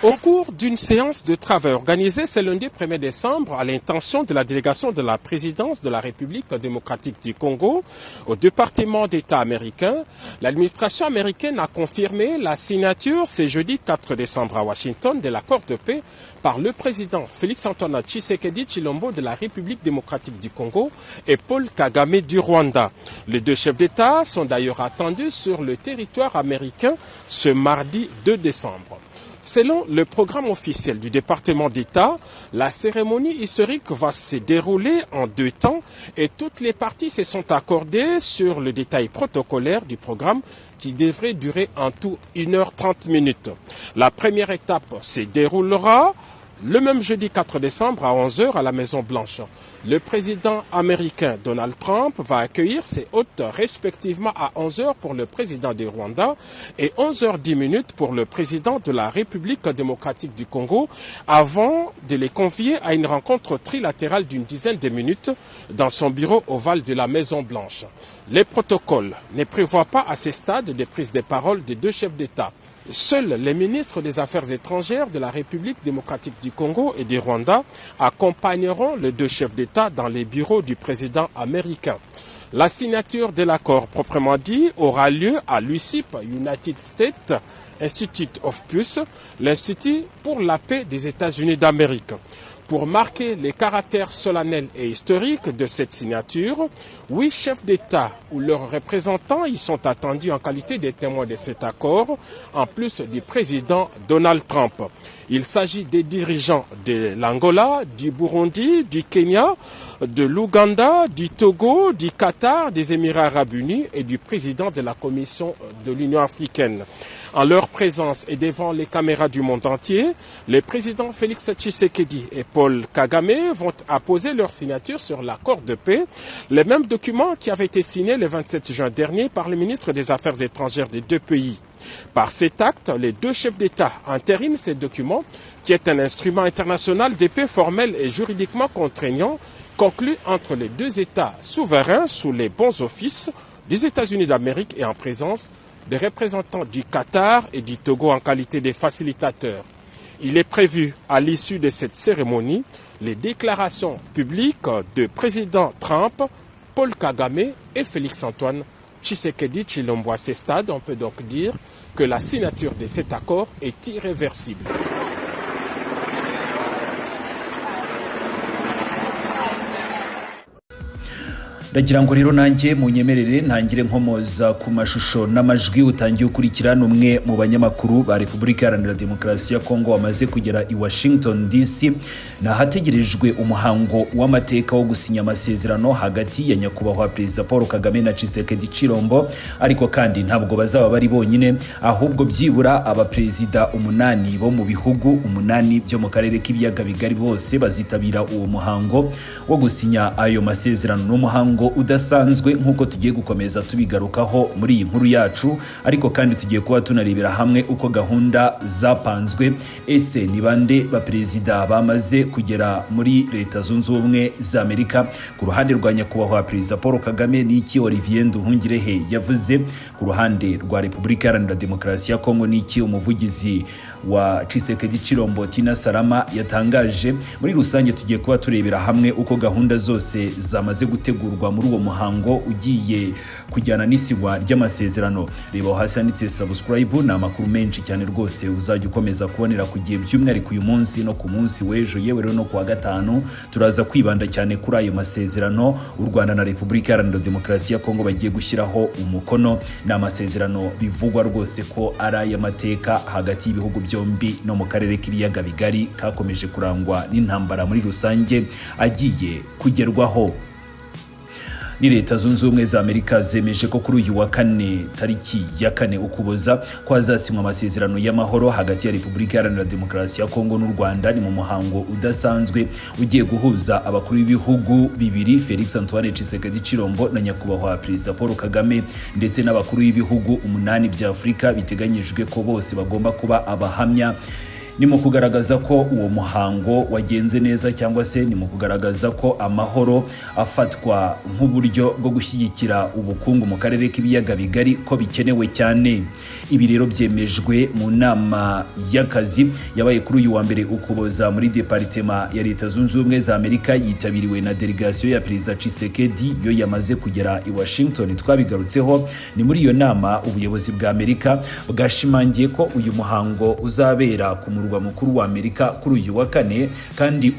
Au cours d'une séance de travail organisée ce lundi 1er décembre à l'intention de la délégation de la présidence de la République démocratique du Congo au département d'État américain, l'administration américaine a confirmé la signature ce jeudi 4 décembre à Washington de l'accord de paix par le président Félix-Antoine Tshisekedi Tshilombo de la République démocratique du Congo et Paul Kagame du Rwanda. Les deux chefs d'État sont d'ailleurs attendus sur le territoire américain ce mardi 2 décembre. Selon le programme officiel du département d'État, la cérémonie historique va se dérouler en 2 temps et toutes les parties se sont accordées sur le détail protocolaire du programme qui devrait durer en tout 1h30. La première étape se déroulera le même jeudi 4 décembre à 11h à la Maison-Blanche. Le président américain Donald Trump va accueillir ses hôtes respectivement à 11h pour le président du Rwanda et 11h10 pour le président de la République démocratique du Congo avant de les convier à une rencontre trilatérale d'une dizaine de minutes dans son bureau ovale de la Maison-Blanche. Les protocoles ne prévoient pas à ce stade de prise de parole des deux chefs d'État. Seuls les ministres des Affaires étrangères de la République démocratique du Congo et du Rwanda accompagneront les deux chefs d'État dans les bureaux du président américain. La signature de l'accord proprement dit aura lieu à l'USIP, United States Institute of Peace, l'Institut pour la paix des États-Unis d'Amérique. Pour marquer les caractères solennels et historiques de cette signature, 8 chefs d'État ou leurs représentants y sont attendus en qualité de témoins de cet accord, en plus du président Donald Trump. Il s'agit des dirigeants de l'Angola, du Burundi, du Kenya, de l'Ouganda, du Togo, du Qatar, des Émirats arabes unis et du président de la Commission de l'Union africaine. En leur présence et devant les caméras du monde entier, les présidents Félix Tshisekedi et Paul Kagame vont apposer leur signature sur l'accord de paix, le même document qui avait été signé le 27 juin dernier par le ministre des Affaires étrangères des deux pays. Par cet acte, les deux chefs d'État entérinent ce document, qui est un instrument international de paix formel et juridiquement contraignant, conclu entre les deux États souverains sous les bons offices des États-Unis d'Amérique et en présence des représentants du Qatar et du Togo en qualité de facilitateurs. Il est prévu, à l'issue de cette cérémonie, les déclarations publiques de président Trump, Paul Kagame et Félix-Antoine Tshisekedi Tshilombo. À ce stade, on peut donc dire que la signature de cet accord est irréversible. Ndagira ngo rero nanjye munyemerere ntangire nkomoza ku mashusho n'amajwi utangiye ukurikira n'umwe mu banyamakuru ba Repubulika Iharanira Demokarasi ya Kongo wamaze kugera i Washington DC nahategerejwe umuhango w'amateka wo gusinya amasezerano hagati ya nyakubahwa Perezida Paul Kagame na Tshisekedi Tshilombo, ariko kandi ntabwo bazaba bari bonyine, ahubwo byibura abaperezida 8 bo mu bihugu 8 byo mu karere k'ibiyaga bigari bose bazitabira uwo muhango wo gusinya ayo masezerano. N'umuhango udasanzwe nkuko tugiye gukomeza tubigarukaho muri iyi nkuru yacu, ariko kandi tugiye kuba tunarebera hamwe uko gahunda zapanzwe. Ese ni bande ba perezida bamaze kugera muri Leta Zunze Ubumwe za Amerika? Ku ruhande rwa nyakubahwa Perezida Paul Kagame ni iki Olivier Nduhungirehe yavuze? Ku ruhande rwa Repubulika Iharanira Demokarasi ya Kongo ni iki umuvugizi wa Tshisekedi Tshilombo Tina Salama yatangaje? Muri rusange tugiye kuba turebera hamwe uko gahunda zose zamaze gutegurwa muri uwo muhango ugiye kujyana n'isigwa ry'amasezerano. Reba hasi handitse subscribe, na makuru menshi cyane rwose uzajya ukomeza kubonera ku gihe by'umwihariko uyu munsi no ku munsi w'ejo, yewe rero no kuwa gatanu turaza kwibanda cyane kuri ayo masezerano u Rwanda na Repubulika Iharanira Demokarasi ya Kongo bagiye gushyiraho umukono. Ni amasezerano bivugwa rwose ko ari ay'amateka hagati y'ibihugu byombi no mu karere k'ibiyaga bigari kakomeje kurangwa n'intambara muri rusange agiye kugerwaho. Ni Leta Zunze Ubumwe za Amerika zemeje ko kuri uyu wa kane tariki ya 4 Ukuboza ko hazasinywa amasezerano y'amahoro hagati ya Repubulika Iharanira Demokarasi ya Kongo n'u Rwanda. Ni mu muhango udasanzwe ugiye guhuza abakuru b'ibihugu bibiri, Félix Antoine Tshisekedi Tshilombo na nyakubahwa Perezida Paul Kagame, ndetse n'abakuru b'ibihugu 8 bya Afrika biteganyijwe ko bose bagomba kuba abahamya ni mu kugaragaza ko uwo muhango wagenze neza cyangwa se ni mu kugaragaza ko amahoro afatwa nk'uburyo bwo gushyigikira ubukungu mu karere k'ibiyaga bigari ko bikenewe cyane. Ibi rero byemejwe mu nama y'akazi yabaye kuri uyu wa mbere Ukuboza muri departema ya Leta Zunze Ubumwe za Amerika, yitabiriwe na delegation ya Perezida Tshisekedi yo yamaze kugera i Washington. Twabigarutseho ni muri iyo nama ubuyobozi bwa Amerika bwashimangiye ko uyu muhango uzabera ku murwa mukuru wa Amerika kuri uyu wa kane, kandi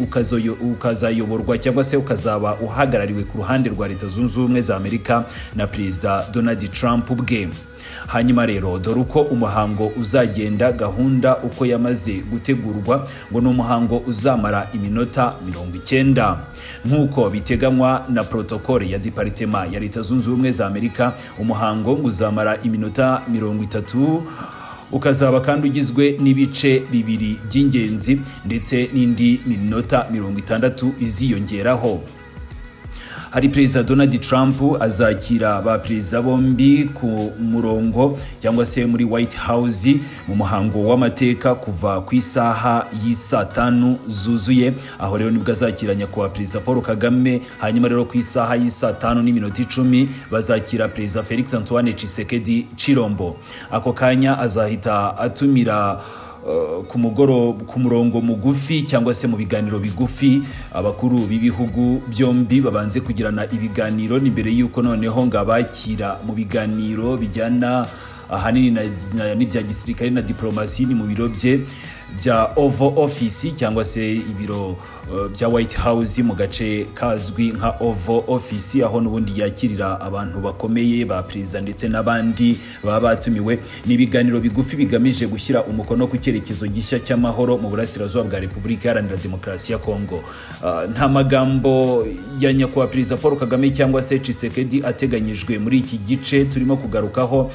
ukazayoborwa cyangwa se ukazaba uhagarariwe ku ruhande rwa Leta Zunze Ubumwe za Amerika na Perezida Donald Trump ubwe. Hanyuma rero dore uko umuhango uzagenda, gahunda uko yamaze gutegurwa, ngo ni umuhango uzamara iminota 90 nk'uko biteganywa na protokole ya departema ya Leta Zunze Ubumwe za Amerika. Umuhango uzamara iminota 30, ukazaba kandi ugizwe n'ibice bibiri by'ingenzi ndetse n'indi minota 60 iziyongeraho. Hari Perezida Donald Trump azakira ba perezida bombi ku murongo cyangwa se muri White House mu muhango w'amateka kuva ku isaha y'isa 5 zuzuye. Aho rero nibwo azakiranya kwa Perezida Paul Kagame. Hanyuma rero ku isaha y'isa 5:10 bazakira Perezida Felix Antoine Tshisekedi Chilombo. Ako kanya azahita atumira ku murongo mugufi cyangwa se mu biganiro bigufi abakuru b'ibihugu byombi babanze kugirana ibiganiro n'imbere y'uko noneho ngabakira mu biganiro bijyana ahanini n'ibya gisirikare na diplomasi ni mu biro bye bya Oval Office cyangwa se ibiro bya White House mu gace kazwi nka Oval Office, aho n'ubundi yakirira abantu bakomeye ba perezida ndetse n'abandi baba batumiwe. Ni ibiganiro bigufi bigamije gushyira umukono ku cyerekezo gishya cy'amahoro mu burasirazuba bwa Repubulika Iharanira Demokarasi ya Kongo. Nta magambo ya nyakubahwa Perezida Paul Kagame cyangwa se Tshisekedi ateganyijwe muri iki gice turimo kugarukaho.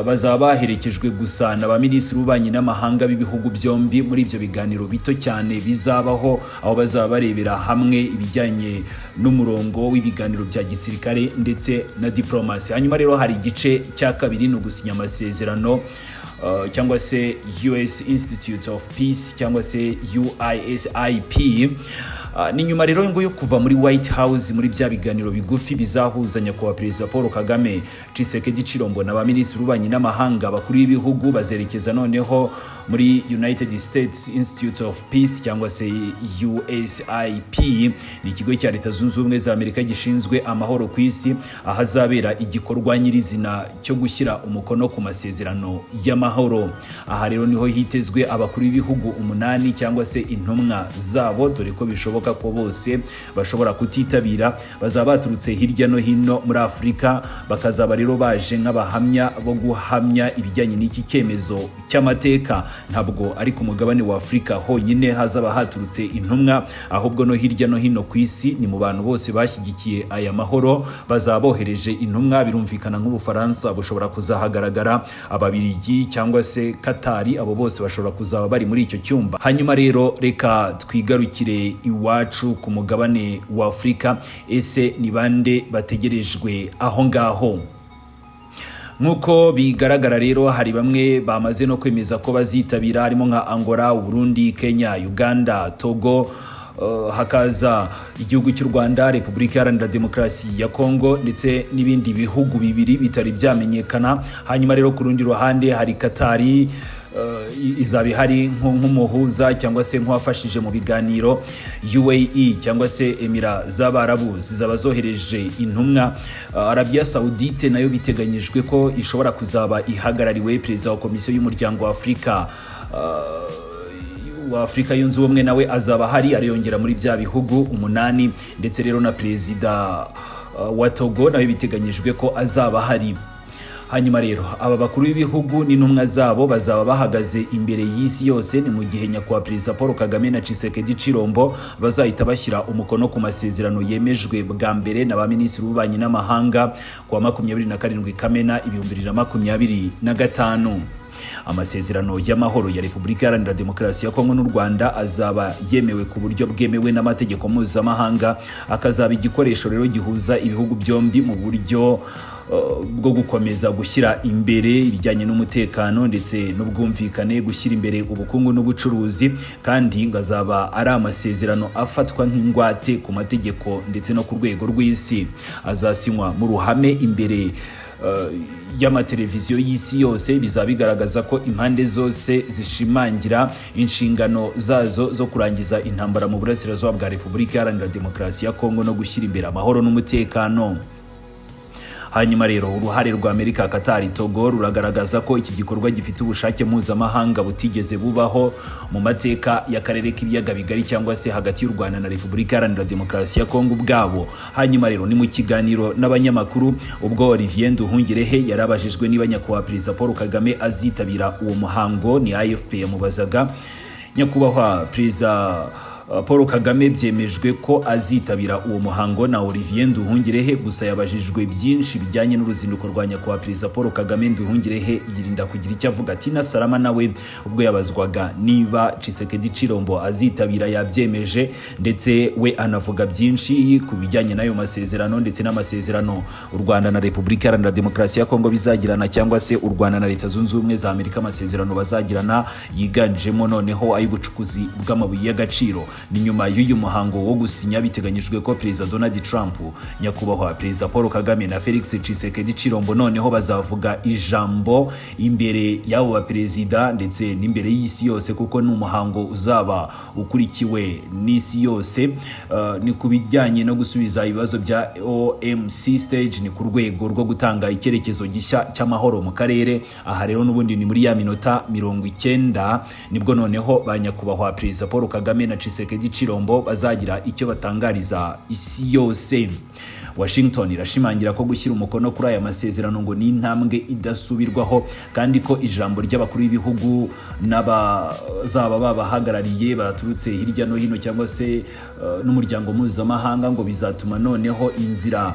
Bazaba baherekejwe gusa na ba minisitiri w'ububanyi n'amahanga b'ibihugu byombi muri ibyo biganiro bito cyane bizabaho, aho bazaba barebera hamwe ibijyanye n'umurongo w'ibiganiro bya gisirikare ndetse na diplomasi. Hanyuma rero hari igice cya kabiri, no gusinya amasezerano cyangwa se US Institute of Peace cyangwa se UISIP. Ni nyuma rero ngo yo kuva muri White House muri bya biganiro bigufi bizahuza nyakubahwa Perezida Paul Kagame, Tshisekedi Chilombo na ba minisitiri w'ububanyi n'amahanga bakuru b'ibihugu, bazerekeza noneho muri United States Institute of Peace cyangwa se USIP. Ni ikigo cya Leta Zunze Ubumwe za Amerika gishinzwe amahoro ku isi, ahazabera igikorwa nyirizina cyo gushyira umukono ku masezerano y'amahoro. Aha rero niho hitezwe abakuru b'ibihugu 8 cyangwa se intumwa zabo, dore ko bishoboka ko bose bashobora kutitabira. Bazaba baturutse hirya no hino muri Afurika, bakazaba rero baje nk'abahamya bo guhamya ibijyanye n'iki cyemezo cy'amateka. Ntabwo ari ku mugabane wa Afurika honyine hazaba haturutse intumwa, ahubwo no hirya no hino ku isi. Ni mu bantu bose bashyigikiye aya mahoro bazaba bohereje intumwa. Birumvikana nk'Ubufaransa bushobora kuzahagaragara, Ababiligi cyangwa se Katari, abo bose bashobora kuzaba bari muri icyo cyumba. Hanyuma rero reka twigarukire iwacu ku mugabane wa Afurika. Ese ni bande bategerejwe aho ngaho? Nk'uko bigaragara rero hari bamwe bamaze no kwemeza ko bazitabira, harimo nka Angola, Burundi, Kenya, Uganda, Togo, hakaza igihugu cy'u Rwanda, Repubulika Iharanira Demokarasi ya Kongo ndetse n'ibindi bihugu bibiri bitari byamenyekana. Hanyuma rero ku rundi ruhande hari Katari, izaba ihari nk'umuhuza cyangwa se nk'uwafashije mu biganiro. UAE cyangwa se Emira z'Abarabu zizaba zohereje intumwa. Arabia Saudite nayo biteganyijwe ko ishobora kuzaba ihagarariwe Perezida wa Komisiyo y'Umuryango wa Afurika yunze ubumwe, nawe azaba hari, ariyongera muri bya bihugu 8. Ndetse rero na Perezida wa Togo nawe biteganyijwe ko azaba hari. Hanyuma rero aba bakuru b'ibihugu n'intumwa zabo bazaba bahagaze imbere y'isi yose. Ni mu gihe nyakubahwa Perezida Paul Kagame na Tshisekedi Chilombo bazahita bashyira umukono ku masezerano yemejwe bwa mbere na ba minisitiri w'ububanyi n'amahanga ku wa 27 Kamena 2025. Amasezerano y'amahoro ya Repubulika Iharanira Demokarasi ya Kongo n'u Rwanda azaba yemewe ku buryo bwemewe n'amategeko mpuzamahanga, akazaba igikoresho rero gihuza ibihugu byombi mu buryo bwo gukomeza gushyira imbere ibijyanye n'umutekano ndetse n'ubwumvikane, gushyira imbere ubukungu n'ubucuruzi, kandi ngazaba ari amasezerano afatwa nk'ingwate ku mategeko ndetse no ku rwego rw'isi. Azasinywa mu ruhame imbere y'amateleviziyo y'isi yose. Bizaba bigaragaza ko impande zose zishimangira inshingano zazo zo kurangiza intambara mu burasirazuba bwa Repubulika Iharanira Demokarasi ya Kongo no gushyira imbere amahoro n'umutekano. Hanyuma rero uruhare rwa Amerika, Qatar, Togo ruragaragaza ko iki gikorwa gifite ubushake mpuzamahanga butigeze bubaho mu mateka y'akarere k'ibiyaga bigari cyangwa se hagati y'u Rwanda na Repubulika Iharanira Demokarasi ya Kongo ubwabo. Hanyuma rero ni mu kiganiro n'abanyamakuru ubwo Olivier Nduhungirehe yarabajijwe niba nyakubahwa Perezida Paul Kagame azitabira uwo muhango. Ni AFP yamubazaga. Nyakubahwa Perezida Paul Kagame byemejwe ko azitabira uwo muhango na Olivier Nduhungirehe, gusa yabajijwe byinshi bijyanye n'uruzinduko rwa nyakubahwa Perezida Paul Kagame. Nduhungirehe yirinda kugira icyo avuga. Tina Salama nawe ubwo yabazwaga niba Tshisekedi Chilombo azitabira yabyemeje, ndetse we anavuga byinshi ku bijyanye n'ayo masezerano ndetse n'amasezerano u Rwanda na Repubulika Iharanira Demokarasi ya Kongo bizagirana, cyangwa se u Rwanda na Leta Zunze Ubumwe za Amerika amasezerano bazagirana yiganjemo noneho ay'ubucukuzi bw'amabuye y'agaciro. Ni nyuma y'uyu muhango wo gusinya biteganyijwe ko Perezida Donald Trump, nyakubahwa Perezida Paul Kagame na Felix Tshisekedi Chilombo noneho bazavuga ijambo imbere y'abo baperezida ndetse n'imbere y'isi yose, kuko ni umuhango uzaba ukurikiwe n'isi yose. Ni ku bijyanye no gusubiza ibibazo bya OMC stage, ni ku rwego rwo gutanga icyerekezo gishya cy'amahoro mu karere. Aha rero n'ubundi ni muri ya minota 90 nibwo noneho ba nyakubahwa Perezida Paul Kagame na Tshisekedi Chilombo bazagira icyo batangariza isi yose. Washington irashimangira ko gushyira umukono kuri aya masezerano ngo ni intambwe idasubirwaho, kandi ko ijambo ry'abakuru b'ibihugu n'abazaba babahagarariye baturutse hirya no hino cyangwa se n'umuryango mpuzamahanga ngo bizatuma noneho inzira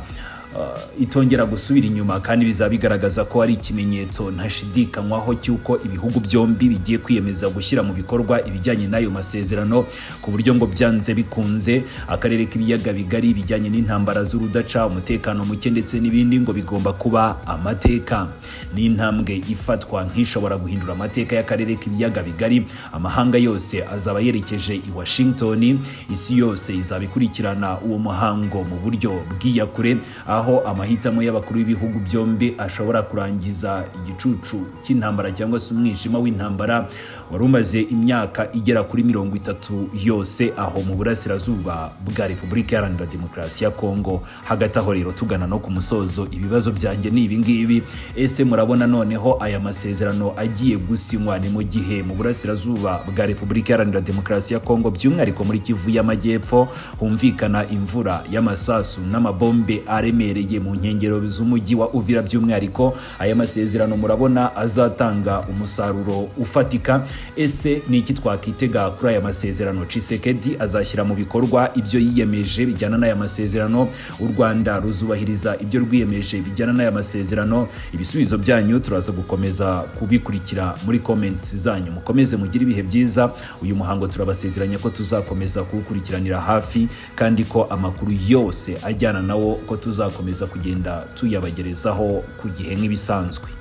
itongera gusubira inyuma, kandi bizaba bigaragaza ko ari ikimenyetso ntashidikanywaho cy'uko ibihugu byombi bigiye kwiyemeza gushyira mu bikorwa ibijyanye n'ayo masezerano, ku buryo ngo byanze bikunze akarere k'ibiyaga bigari bijyanye n'intambara z'urudaca, umutekano muke ndetse n'ibindi ngo bigomba kuba amateka. Ni intambwe ifatwa nk'ishobora guhindura amateka y'akarere k'ibiyaga bigari. Amahanga yose azaba yerekeje i Washington, isi yose izaba ikurikirana uwo muhango mu buryo bw'iyakure, aho amahitamo y'abakuru b'ibihugu byombi ashobora kurangiza igicucu cy'intambara cyangwa se umwijima w'intambara wari umaze imyaka igera kuri 30 yose aho mu burasirazuba bwa Repubulika Iharanira Demokarasi ya Kongo. Hagati aho rero tugana no ku musozo, ibibazo byanjye ni ibi ngibi: ese murabona noneho aya masezerano agiye gusinywa ni mu gihe mu burasirazuba bwa Repubulika Iharanira Demokarasi ya Kongo, by'umwihariko muri Kivu y'Amajyepfo, humvikana imvura y'amasasu n'amabombe aremereye mu nkengero z'umujyi wa Uvira? By'umwihariko aya masezerano murabona azatanga umusaruro ufatika? Ese ni iki twakitega kuri aya masezerano? Tshisekedi azashyira mu bikorwa ibyo yiyemeje bijyana n'aya masezerano? U Rwanda ruzubahiriza ibyo rwiyemeje bijyana n'aya masezerano? Ibisubizo byanyu turaza gukomeza kubikurikira muri comments zanyu. Mukomeze mugire ibihe byiza. Uyu muhango turabasezeranya ko tuzakomeza kuwukurikiranira hafi, kandi ko amakuru yose ajyana nawo ko tuzakomeza kugenda tuyabagerezaho ku gihe nk'ibisanzwe.